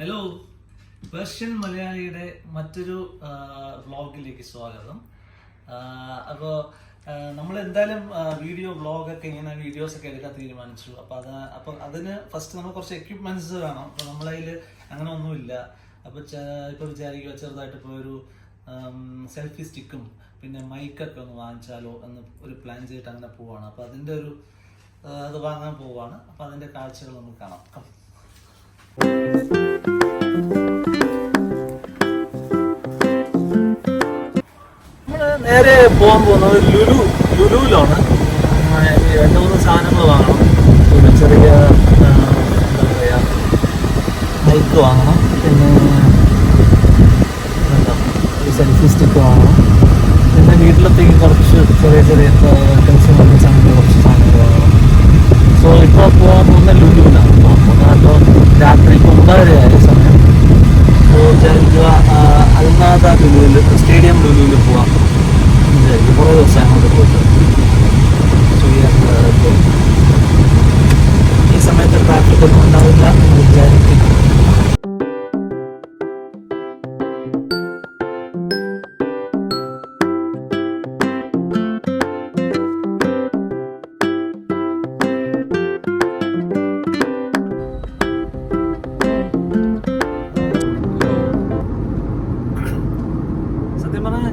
Hello, Persian മലയാളിയുടെ മറ്റൊരു വ്ളോഗിലേക്ക് സ്വാഗതം. അപ്പോൾ നമ്മൾ എന്തായാലും വ്ളോഗൊക്കെ ഇങ്ങനെ വീഡിയോസൊക്കെ എടുക്കാൻ തീരുമാനിച്ചു. അപ്പോൾ അതിന് ഫസ്റ്റ് നമ്മൾ കുറച്ച് എക്യുപ്മെൻറ്റ്സ് വേണം. അപ്പോൾ നമ്മളതിൽ അങ്ങനെ ഒന്നുമില്ല. അപ്പോൾ ഇപ്പോൾ വിചാരിക്കുക ചെറുതായിട്ട് ഇപ്പോൾ ഒരു സെൽഫി സ്റ്റിക്കും പിന്നെ മൈക്കൊക്കെ ഒന്ന് വാങ്ങിച്ചാലോ എന്ന് ഒരു പ്ലാൻ ചെയ്തിട്ട് അങ്ങനെ പോവാണ്. അപ്പോൾ അതിൻ്റെ ഒരു അത് വാങ്ങാൻ പോവാണ്. അപ്പോൾ അതിൻ്റെ കാഴ്ചകൾ നമുക്ക് കാണാം. നമ്മള് നേരെ പോകാൻ പോകുന്നത് ലുലുവിലാണ്. 2-3 സാധനങ്ങൾ വാങ്ങണം. ഒരു ചെറിയ എന്താ പറയുക മൈക്ക് വാങ്ങണം, പിന്നെ സെൽഫി സ്റ്റിക്ക് വാങ്ങണം, പിന്നെ വീട്ടിലത്തേക്ക് കുറച്ച് ചെറിയ കൺസ്യൂമേഴ്സ് അങ്ങനെ കുറച്ച് സാധനങ്ങൾ വാങ്ങണം. സോ ഇപ്പോൾ പോകാൻ പോകുന്ന ലുലുവിലാണ്. അപ്പോൾ രാത്രി 9:30 സമയം. സോ വിചാരിക്കുക അൽനാദ ലുലുവിൽ, സ്റ്റേഡിയം ലുലുവിൽ പോവാം വിചാരിക്കും. കുറേ ദിവസം അങ്ങോട്ട് പോയിട്ട് ഈ സമയത്ത് ട്രാഫിക് ഒന്നും ഉണ്ടാവില്ല എന്ന് വിചാരിക്കും.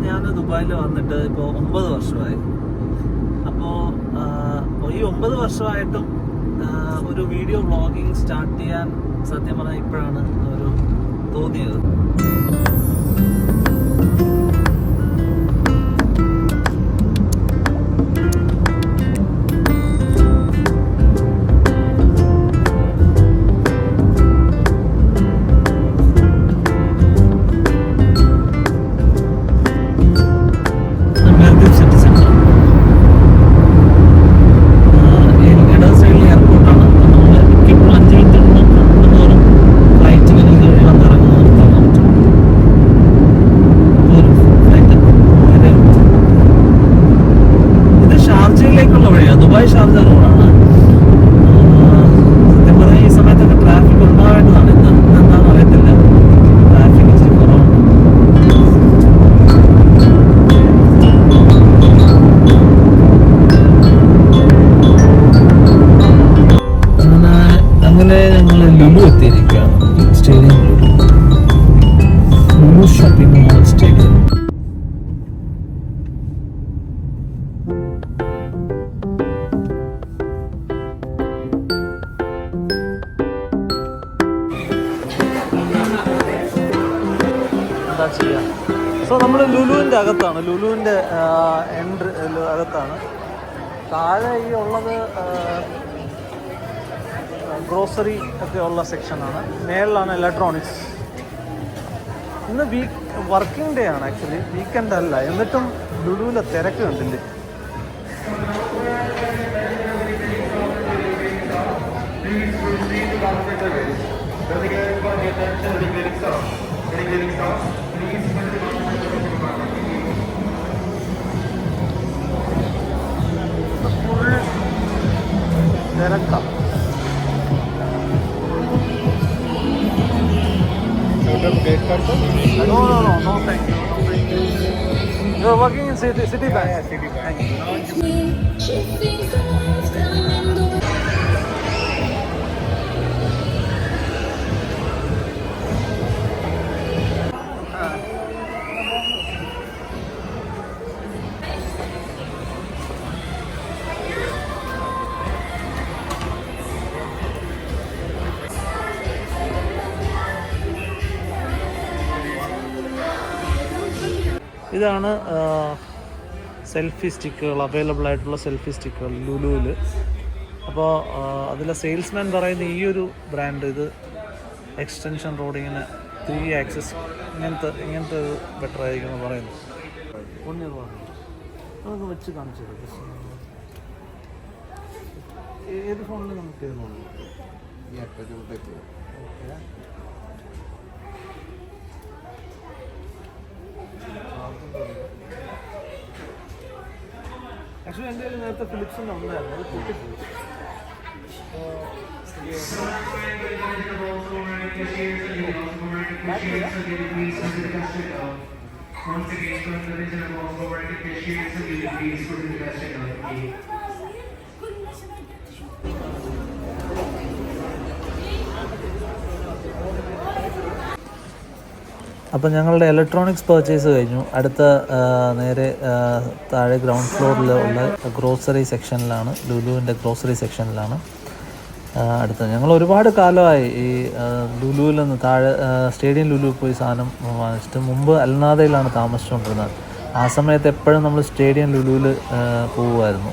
ഞാൻ ദുബായിൽ വന്നിട്ട് ഇപ്പോൾ 9 വർഷമായി. അപ്പോൾ ഈ 9 വർഷമായിട്ടും ഒരു വീഡിയോ വ്ളോഗിങ് സ്റ്റാർട്ട് ചെയ്യാൻ സത്യം പറഞ്ഞാൽ ഇപ്പോഴാണ് ഒരു തോന്നിയത്. ദുബായ് ഷാർജ റോഡാണ്. സത്യം പറഞ്ഞാൽ ഈ സമയത്തൊക്കെ ട്രാഫിക് ഉണ്ടാവേണ്ടതാണ്. എന്താണെന്ന് അറിയത്തില്ല, ട്രാഫിക് ഇച്ചിരി കുറവുണ്ട്. അങ്ങനെ ഞങ്ങൾ ലുലു എത്തിയിരിക്കുകയാണ്. Stadium Lulu shopping mall stadium. So നമ്മൾ ലുലുവിൻ്റെ അകത്താണ്, ലുലുവിൻ്റെ അകത്താണ്. താഴെ ഈ ഉള്ളത് ഗ്രോസറി ഒക്കെ ഉള്ള സെക്ഷനാണ്. മേളിലാണ് ഇലക്ട്രോണിക്സ്. ഇന്ന് വർക്കിംഗ് ഡേ ആണ്, ആക്ച്വലി വീക്കെൻഡ് അല്ല. എന്നിട്ടും ലുലുവിലെ തിരക്ക് കണ്ടില്ലേ. തിരക്കാം. No, thank you. You're working in Citibank? Yeah, Citibank. ഇതാണ് സെൽഫി സ്റ്റിക്കുകൾ, അവൈലബിൾ ആയിട്ടുള്ള സെൽഫി സ്റ്റിക്കുകൾ ലുലുവിൽ. അപ്പോൾ അതിലെ സെയിൽസ്മാൻ പറയുന്ന ഈ ഒരു ബ്രാൻഡ്, ഇത് എക്സ്റ്റൻഷൻ റോഡ്, ഇങ്ങനെ 3 ആക്സിസ് ഇങ്ങനത്തെ ബെറ്റർ ആയിരിക്കും എന്ന് പറയുന്നു. നമുക്ക് വെച്ച് കാണിച്ചു തരാം. ഏത് ഫോണിൽ നമുക്ക് തരുന്നുള്ളൂ? ഓക്കെ. ആക്ച്വലി എൻ്റെ കയ്യിൽ നേരത്തെ ഫിലിപ്സിൻ്റെ ഉണ്ടായിരുന്നു, അത് പൊട്ടിപ്പോയി. Once again, from the region of Baltimore, appreciates the please for the best technology. അപ്പോൾ ഞങ്ങളുടെ ഇലക്ട്രോണിക്സ് പർച്ചേസ് കഴിഞ്ഞു. അടുത്ത നേരെ താഴെ ഗ്രൗണ്ട് ഫ്ലോറിലുള്ള ഗ്രോസറി സെക്ഷനിലാണ്, ലുലുവിൻ്റെ ഗ്രോസറി സെക്ഷനിലാണ് അടുത്ത. ഞങ്ങൾ ഒരുപാട് കാലമായി ഈ ലുലുവിൽ നിന്ന് താഴെ സ്റ്റേഡിയം ലുലു പോയി സാധനം വാങ്ങിച്ചിട്ട്. മുമ്പ് അൽനാദയിലാണ് താമസിച്ചുകൊണ്ടിരുന്നത്. ആ സമയത്ത് എപ്പോഴും നമ്മൾ സ്റ്റേഡിയം ലുലുവിൽ പോകുമായിരുന്നു.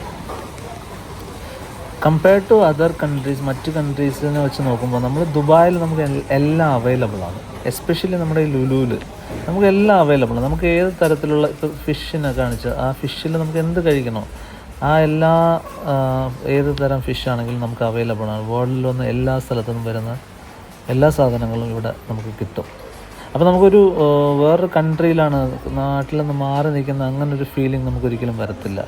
കമ്പയർഡ് ടു അതർ കൺട്രീസ്, മറ്റ് കൺട്രീസിനെ വെച്ച് നോക്കുമ്പോൾ നമ്മൾ ദുബായിൽ നമുക്ക് എല്ലാം അവൈലബിളാണ്. എസ്പെഷ്യലി നമ്മുടെ ഈ ലുലുവിൽ നമുക്ക് എല്ലാം അവൈലബിളാണ്. നമുക്ക് ഏത് തരത്തിലുള്ള, ഇപ്പോൾ ഫിഷിനെ കാണിച്ച് ആ ഫിഷിൽ നമുക്ക് എന്ത് കഴിക്കണോ ആ എല്ലാ ഏത് തരം ഫിഷാണെങ്കിലും നമുക്ക് അവൈലബിളാണ്. വേൾഡിലൊന്ന് എല്ലാ സ്ഥലത്തുനിന്നും വരുന്ന എല്ലാ സാധനങ്ങളും ഇവിടെ നമുക്ക് കിട്ടും. അപ്പോൾ നമുക്കൊരു വേറൊരു കൺട്രിയിലാണ്, നാട്ടിൽ നിന്ന് മാറി നിൽക്കുന്ന അങ്ങനൊരു ഫീലിംഗ് നമുക്കൊരിക്കലും വരത്തില്ല.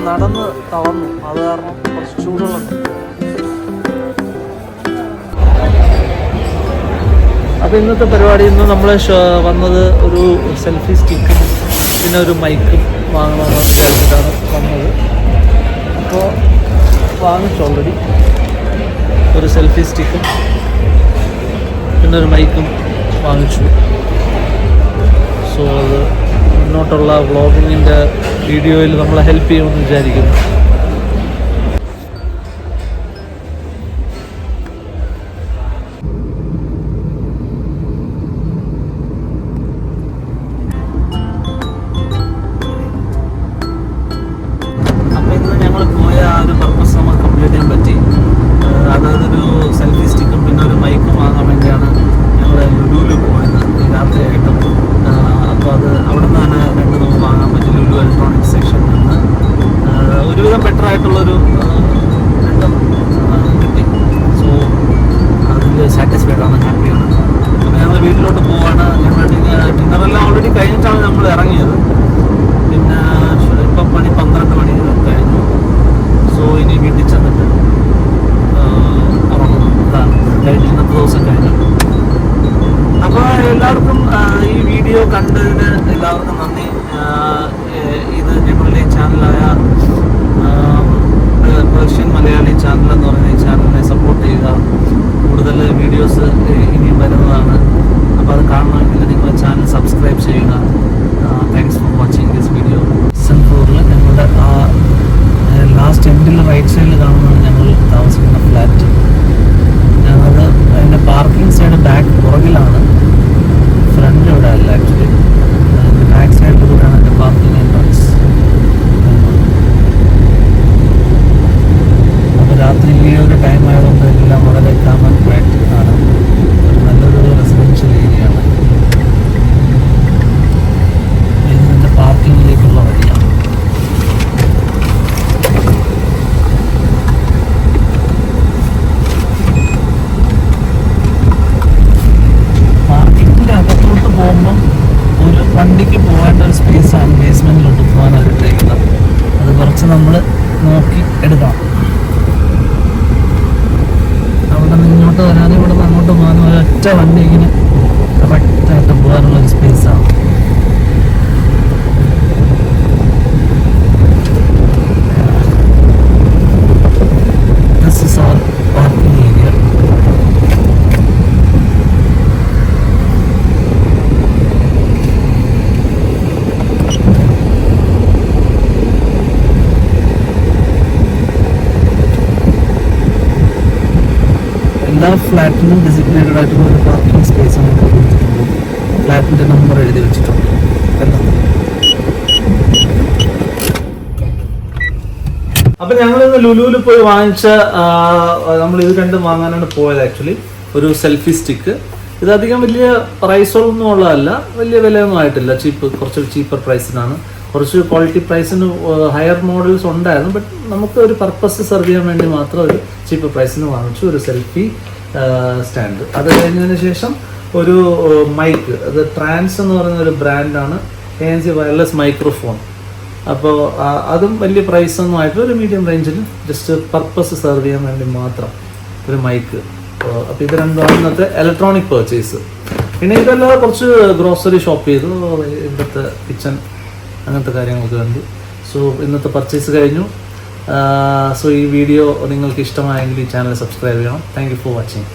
നടന്ന് തളർന്നു, അത് കാരണം കുറച്ച് ചൂടുള്ളത്. അപ്പോൾ ഇന്നത്തെ പരിപാടി, ഇന്ന് നമ്മൾ വന്നത് ഒരു സെൽഫി സ്റ്റിക്കും പിന്നെ ഒരു മൈക്കും വാങ്ങണമെന്ന് വിചാരിച്ചിട്ടാണ് വന്നത്. അപ്പോൾ വാങ്ങിച്ചു ഓൾറെഡി. ഒരു സെൽഫി സ്റ്റിക്കും പിന്നെ ഒരു മൈക്കും വാങ്ങിച്ചു. സോ അത് മുന്നോട്ടുള്ള വ്ളോഗിങ്ങിൻ്റെ വീഡിയോയിൽ നമ്മളെ ഹെൽപ്പ് ചെയ്യുമെന്ന് വിചാരിക്കുന്നു. അപ്പോൾ ഇന്ന് ഞങ്ങൾ പോയ ആ ഒരു പർപ്പസ് നമുക്ക് കംപ്ലീറ്റ് ചെയ്യാൻ പറ്റി. അതായത് ഒരു സെൽഫി സ്റ്റിക്കും പിന്നെ ഒരു മൈക്കും വാങ്ങാൻ വേണ്ടിയാണ് ഞങ്ങൾ ലുലുവിൽ പോയത് രാത്രിയായിട്ടും. അപ്പോൾ അത് അവിടെ നിന്ന് തന്നെ രണ്ട് നമുക്ക് വാങ്ങാൻ പറ്റും ലുലു ഇലക്ട്രോണിക്സ് സെക്ഷനിൽ നിന്ന്. ഒരുവിധം ബെറ്റർ ആയിട്ടുള്ളൊരു രണ്ടും കിട്ടി. സോ അതിൽ സാറ്റിസ്ഫൈഡ് ആണ്, ഹാപ്പിയാണ്. അപ്പോൾ ഞങ്ങൾ വീട്ടിലോട്ട് പോവാണ്. ഞങ്ങൾ ഡിന്നറെല്ലാം ഓൾറെഡി കഴിഞ്ഞിട്ടാണ് നമ്മൾ ഇറങ്ങിയത്. പിന്നെ ഇപ്പം മണി 12 മണി കഴിഞ്ഞു. സോ ഇനി വീട്ടിൽ ചെന്നിട്ട് ഉറങ്ങണം. ഇതാണ് കഴിഞ്ഞ ഇന്നത്തെ ദിവസം കഴിഞ്ഞു. അപ്പോൾ എല്ലാവർക്കും ഈ വീഡിയോ കണ്ടതിന് എല്ലാവർക്കും നന്ദി. ഇത് ഞങ്ങളുടെ ചാനലായ പേർഷ്യൻ മലയാളി ചാനൽ എന്ന് പറയുന്ന ഈ ചാനലിനെ സപ്പോർട്ട് ചെയ്യുക. കൂടുതൽ വീഡിയോസ് ഇനിയും വരുന്നതാണ്. അപ്പോൾ അത് കാണണമെങ്കിൽ നിങ്ങൾ ചാനൽ സബ്സ്ക്രൈബ് ചെയ്യുക. Thanks for watching this video. സെൻഫ്ലോറിൽ ഞങ്ങളുടെ ആ ലാസ്റ്റ് എൻഡിൽ റൈറ്റ് സൈഡിൽ കാണുന്നതാണ് ഞങ്ങൾ താമസിക്കുന്ന ഫ്ലാറ്റ്. ഞങ്ങൾ അതിൻ്റെ പാർക്കിംഗ് സൈഡ് ബാക്ക് പുറകിലാണ്, ഫ്രണ്ട് ഇവിടെ അല്ല. ആക്ച്വലി ബാക്ക് സൈഡിൽ കൂടെയാണ് എൻ്റെ പാർക്കിംഗ് എൻട്രൻസ്. അപ്പോൾ രാത്രി ഈ ഒരു ടൈം ആയതുകൊണ്ട് എല്ലാം വളരെ കാം ആൻഡ് ക്വയറ്റ് ആണ്. ഒരു നല്ലൊരു റെസിഡൻഷ്യൽ ഏരിയ ആണ്. ഇത് എൻ്റെ പാർക്കിങ്ങിലേക്കുള്ള വഴിയാണ്. അകത്തോട്ട് പോകുമ്പം ഒരു വണ്ടിക്ക് പോകേണ്ട ഒരു സ്പേസാണ് ബേസ്മെൻറ്റിലോട്ട് പോകാൻ അവർ ഇട്ടേക്കുന്നത്. അത് കുറച്ച് നമ്മൾ നോക്കി എടുക്കണം. അവിടെ നിന്ന് ഇങ്ങോട്ട് വരാതെ ഇവിടെ നിന്ന് അങ്ങോട്ട് പോകാൻ ഒരൊറ്റ വണ്ടി ഇങ്ങനെ കറക്റ്റായിട്ട് പോകാനുള്ളൊരു സ്പേസാണ്. This is our parking area. എല്ലാ ഫ്ലാറ്റിനും ഡെസിഗ്നേറ്റഡ് ആയിട്ടുള്ള ഒരു പാർക്കിംഗ് സ്പേസ് ആണ് കൊടുത്തിട്ടുള്ളത്. ഫ്ലാറ്റിൻ്റെ നമ്പർ എഴുതി വെച്ചിട്ടുണ്ട്. അപ്പം ഞങ്ങളിന്ന് ലുലുവിൽ പോയി വാങ്ങിച്ച നമ്മൾ ഇത് രണ്ടും വാങ്ങാനാണ് പോയത്. ആക്ച്വലി ഒരു സെൽഫി സ്റ്റിക്ക്. ഇതധികം വലിയ പ്രൈസൊന്നും ഉള്ളതല്ല, വലിയ വിലയൊന്നും ആയിട്ടില്ല. കുറച്ച് ചീപ്പർ പ്രൈസിനാണ്. കുറച്ച് ക്വാളിറ്റി പ്രൈസിന് ഹയർ മോഡൽസ് ഉണ്ടായിരുന്നു. ബട്ട് നമുക്ക് ഒരു പർപ്പസ് സെർവ് ചെയ്യാൻ വേണ്ടി മാത്രം ഒരു ചീപ്പർ പ്രൈസിന് വാങ്ങിച്ചു ഒരു സെൽഫി സ്റ്റാൻഡ്. അത് കഴിഞ്ഞതിന് ശേഷം ഒരു മൈക്ക്. അത് ട്രാൻസ് എന്ന് പറയുന്ന ഒരു ബ്രാൻഡാണ്, ANC വയർലെസ് മൈക്രോഫോൺ. അപ്പോൾ അതും വലിയ പ്രൈസൊന്നും ആയിട്ട് ഒരു മീഡിയം റേഞ്ചിൽ ജസ്റ്റ് പർപ്പസ് സെർവ് ചെയ്യാൻ വേണ്ടി മാത്രം ഒരു മൈക്ക്. അപ്പോൾ ഇത് രണ്ടുമാണ് ഇന്നത്തെ ഇലക്ട്രോണിക് പർച്ചേസ്. പിന്നെ ഇതല്ലാതെ കുറച്ച് ഗ്രോസറി ഷോപ്പ് ചെയ്തു, ഇവിടുത്തെ കിച്ചൺ അങ്ങനത്തെ കാര്യങ്ങൾക്ക് വേണ്ടി. സോ ഇന്നത്തെ പർച്ചേസ് കഴിഞ്ഞു. സോ ഈ വീഡിയോ നിങ്ങൾക്ക് ഇഷ്ടമായെങ്കിൽ ഈ ചാനൽ സബ്സ്ക്രൈബ് ചെയ്യണം. Thank you for watching.